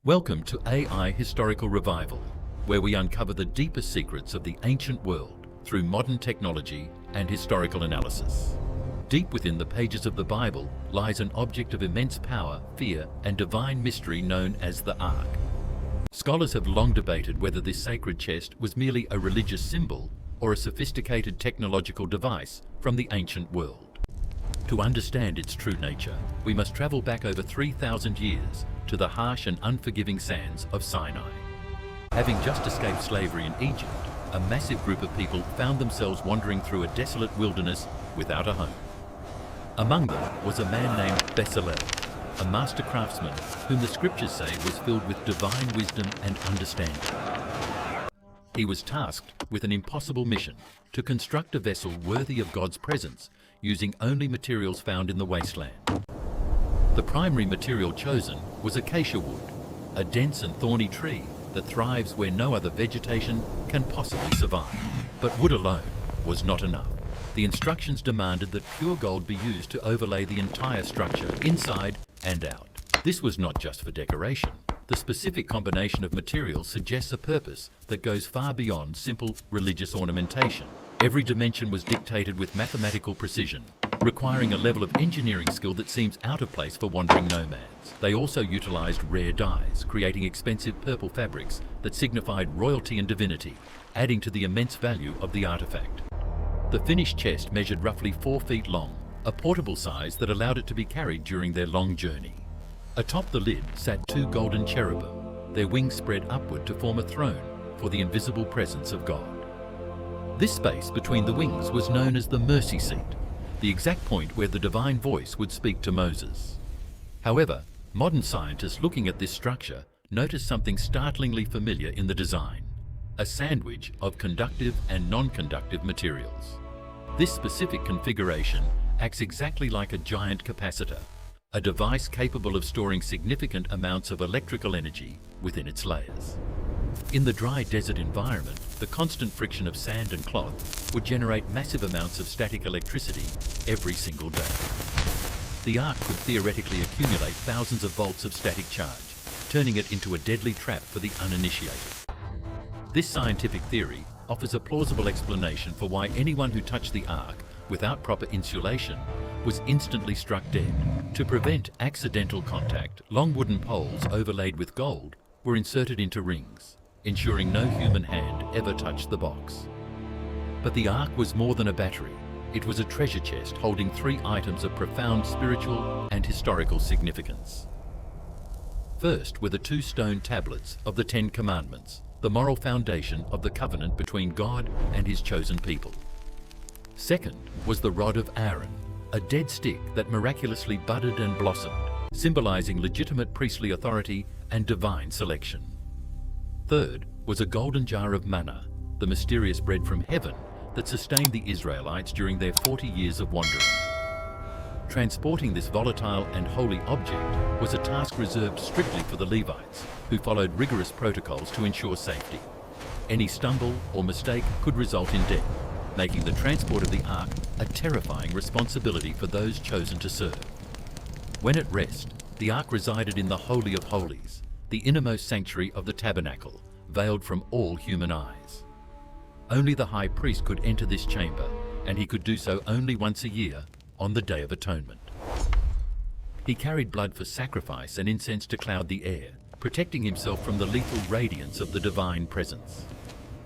Welcome to AI Historical Revival, where we uncover the deepest secrets of the ancient world through modern technology and historical analysis. Deep within the pages of the Bible lies an object of immense power, fear, and divine mystery known as the Ark. Scholars have long debated whether this sacred chest was merely a religious symbol or a sophisticated technological device from the ancient world. To understand its true nature, we must travel back over 3,000 years to the harsh and unforgiving sands of Sinai. Having just escaped slavery in Egypt, a massive group of people found themselves wandering through a desolate wilderness without a home. Among them was a man named Bezalel, a master craftsman whom the scriptures say was filled with divine wisdom and understanding. He was tasked with an impossible mission to construct a vessel worthy of God's presence using only materials found in the wasteland. The primary material chosen was acacia wood, a dense and thorny tree that thrives where no other vegetation can possibly survive. But wood alone was not enough. The instructions demanded that pure gold be used to overlay the entire structure, inside and out. This was not just for decoration. The specific combination of materials suggests a purpose that goes far beyond simple religious ornamentation. Every dimension was dictated with mathematical precision, requiring a level of engineering skill that seems out of place for wandering nomads. They also utilized rare dyes, creating expensive purple fabrics that signified royalty and divinity, adding to the immense value of the artifact. The finished chest measured roughly 4 feet long, a portable size that allowed it to be carried during their long journey. Atop the lid sat 2 golden cherubim, their wings spread upward to form a throne for the invisible presence of God. This space between the wings was known as the mercy seat, the exact point where the divine voice would speak to Moses. However, modern scientists looking at this structure noticed something startlingly familiar in the design: a sandwich of conductive and non-conductive materials. This specific configuration acts exactly like a giant capacitor, a device capable of storing significant amounts of electrical energy within its layers. In the dry desert environment, the constant friction of sand and cloth would generate massive amounts of static electricity every single day. The Ark could theoretically accumulate thousands of volts of static charge, turning it into a deadly trap for the uninitiated. This scientific theory offers a plausible explanation for why anyone who touched the Ark without proper insulation was instantly struck dead. To prevent accidental contact, long wooden poles overlaid with gold were inserted into rings, ensuring no human hand ever touched the box. But the Ark was more than a battery. It was a treasure chest holding 3 items of profound spiritual and historical significance. First were the 2 stone tablets of the 10 Commandments, the moral foundation of the covenant between God and his chosen people. Second was the rod of Aaron, a dead stick that miraculously budded and blossomed, symbolizing legitimate priestly authority and divine selection. Third was a golden jar of manna, the mysterious bread from heaven that sustained the Israelites during their 40 years of wandering. Transporting this volatile and holy object was a task reserved strictly for the Levites, who followed rigorous protocols to ensure safety. Any stumble or mistake could result in death, making the transport of the Ark a terrifying responsibility for those chosen to serve. When at rest, the Ark resided in the Holy of Holies, the innermost sanctuary of the tabernacle, veiled from all human eyes. Only the high priest could enter this chamber, and he could do so only once a year, on the Day of Atonement. He carried blood for sacrifice and incense to cloud the air, protecting himself from the lethal radiance of the divine presence.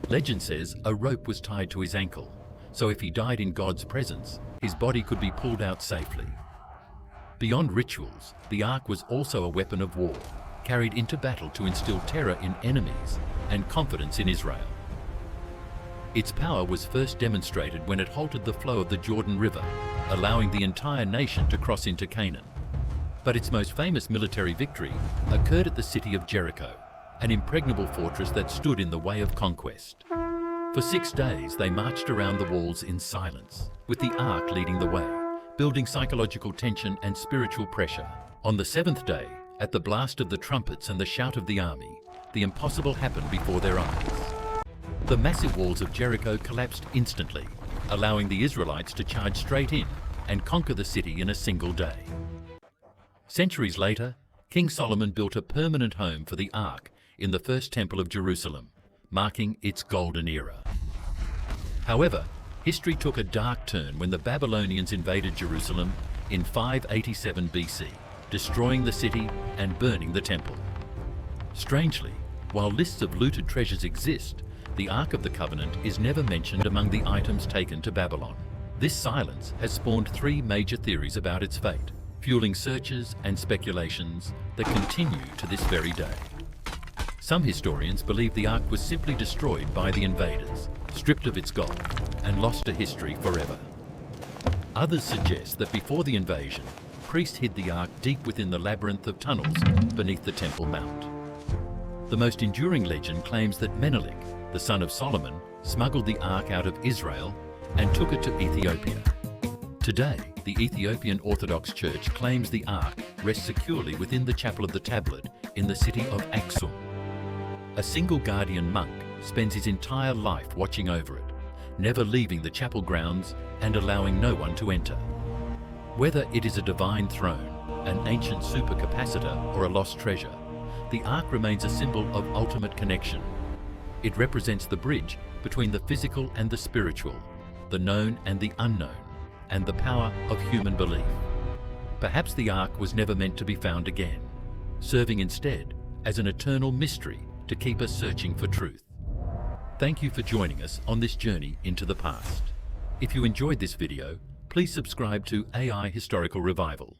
Legend says a rope was tied to his ankle, so if he died in God's presence, his body could be pulled out safely. Beyond rituals, the Ark was also a weapon of war, carried into battle to instill terror in enemies and confidence in Israel. Its power was first demonstrated when it halted the flow of the Jordan River, allowing the entire nation to cross into Canaan. But its most famous military victory occurred at the city of Jericho, an impregnable fortress that stood in the way of conquest. For 6 days, they marched around the walls in silence, with the Ark leading the way, building psychological tension and spiritual pressure. On the 7th day, at the blast of the trumpets and the shout of the army, the impossible happened before their eyes. The massive walls of Jericho collapsed instantly, allowing the Israelites to charge straight in and conquer the city in a single day. Centuries later, King Solomon built a permanent home for the Ark in the First Temple of Jerusalem, marking its golden era. However, history took a dark turn when the Babylonians invaded Jerusalem in 587 BC, destroying the city and burning the temple. Strangely, while lists of looted treasures exist, the Ark of the Covenant is never mentioned among the items taken to Babylon. This silence has spawned three major theories about its fate, fueling searches and speculations that continue to this very day. Some historians believe the Ark was simply destroyed by the invaders, stripped of its gold, and lost to history forever. Others suggest that before the invasion, priests hid the Ark deep within the labyrinth of tunnels beneath the Temple Mount. The most enduring legend claims that Menelik, the son of Solomon, smuggled the Ark out of Israel and took it to Ethiopia. Today, the Ethiopian Orthodox Church claims the Ark rests securely within the Chapel of the Tablet in the city of Aksum. A single guardian monk spends his entire life watching over it, never leaving the chapel grounds and allowing no one to enter. Whether it is a divine throne, an ancient supercapacitor, or a lost treasure, the Ark remains a symbol of ultimate connection. It represents the bridge between the physical and the spiritual, the known and the unknown, and the power of human belief. Perhaps the Ark was never meant to be found again, serving instead as an eternal mystery to keep us searching for truth. Thank you for joining us on this journey into the past. If you enjoyed this video, please subscribe to AI Historical Revival.